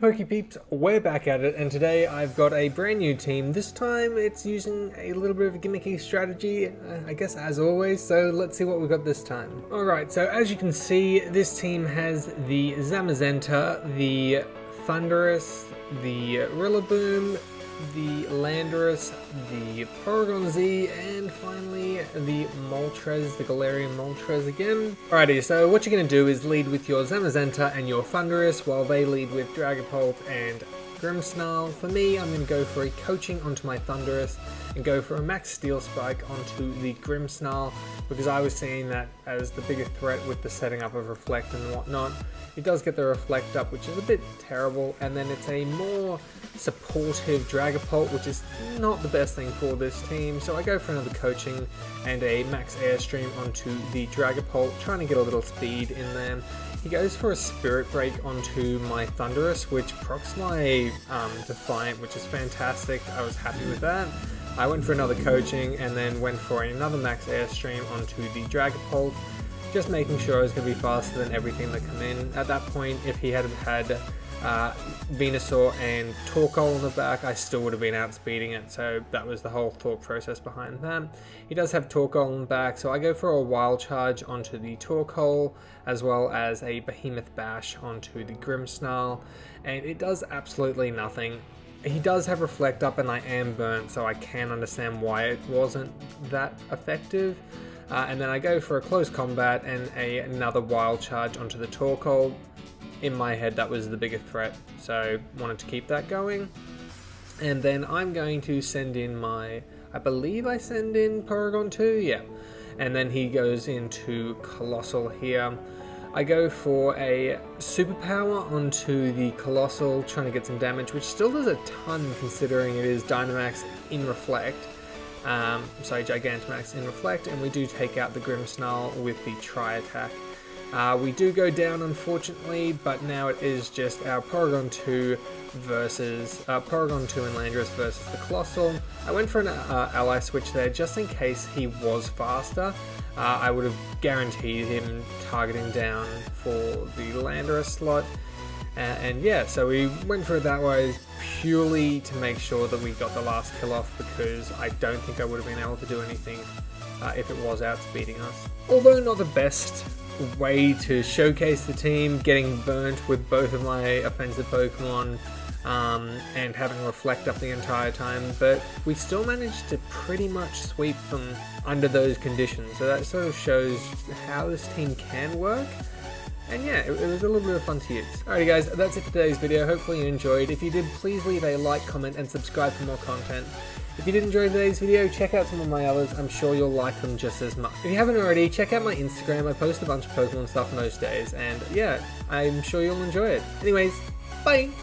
Pokè Peeps, we're back at it, and today I've got a brand new team. This time it's using a little bit of a gimmicky strategy, I guess as always, so let's see what we've got this time. Alright, so as you can see, this team has the Zamazenta, the Thundurus, the Rillaboom, the Landorus, the Porygon Z, and finally the Moltres, the Galarian Moltres again. Alrighty, so what you're going to do is lead with your Zamazenta and your Thundurus, while they lead with Dragapult and Grimmsnarl. For me, I'm going to go for a coaching onto my Thundurus and go for a max Steel Spike onto the Grimmsnarl, because I was seeing that as the bigger threat with the setting up of Reflect and whatnot. It does get the Reflect up, which is a bit terrible, and then it's a more supportive Dragapult, which is not the best thing for this team, so I go for another coaching and a max Airstream onto the Dragapult, trying to get a little speed in there. He goes for a Spirit Break onto my Thundurus, which procs my Defiant, which is fantastic. I was happy with that. I went for another coaching and then went for another max Airstream onto the Dragapult, just making sure I was going to be faster than everything that come in. At that point, if he had had Venusaur and Torkoal on the back, I still would have been outspeeding it, so that was the whole thought process behind that. He does have Torkoal on the back, so I go for a Wild Charge onto the Torkoal, as well as a Behemoth Bash onto the Grimmsnarl, and it does absolutely nothing. He does have Reflect up and I am burnt, so I can understand why it wasn't that effective. And then I go for a close combat and another Wild Charge onto the Torkoal. In my head, that was the bigger threat, so wanted to keep that going. And then I'm going to send in my, I believe I send in Porygon 2, yeah. And then he goes into Colossal here. I go for a Superpower onto the Colossal, trying to get some damage, which still does a ton considering it is Dynamax in Reflect. Sorry, Gigantamax in Reflect, and we do take out the Grimmsnarl with the Tri-Attack. We do go down, unfortunately, but now it is just our Porygon 2 versus Porygon 2 and Landorus versus the Colossal. I went for an ally switch there just in case he was faster. I would have guaranteed him targeting down for the Landorus slot. And yeah, so we went for it that way purely to make sure that we got the last kill off, because I don't think I would have been able to do anything if it was outspeeding us. Although not the best way to showcase the team, getting burnt with both of my offensive Pokemon and having Reflect up the entire time, but we still managed to pretty much sweep them under those conditions, so that sort of shows how this team can work. And yeah, it was a little bit of fun to use. Alrighty guys, that's it for today's video. Hopefully you enjoyed. If you did, please leave a like, comment, and subscribe for more content. If you did enjoy today's video, check out some of my others. I'm sure you'll like them just as much. If you haven't already, check out my Instagram. I post a bunch of Pokemon stuff most days, and yeah, I'm sure you'll enjoy it. Anyways, bye!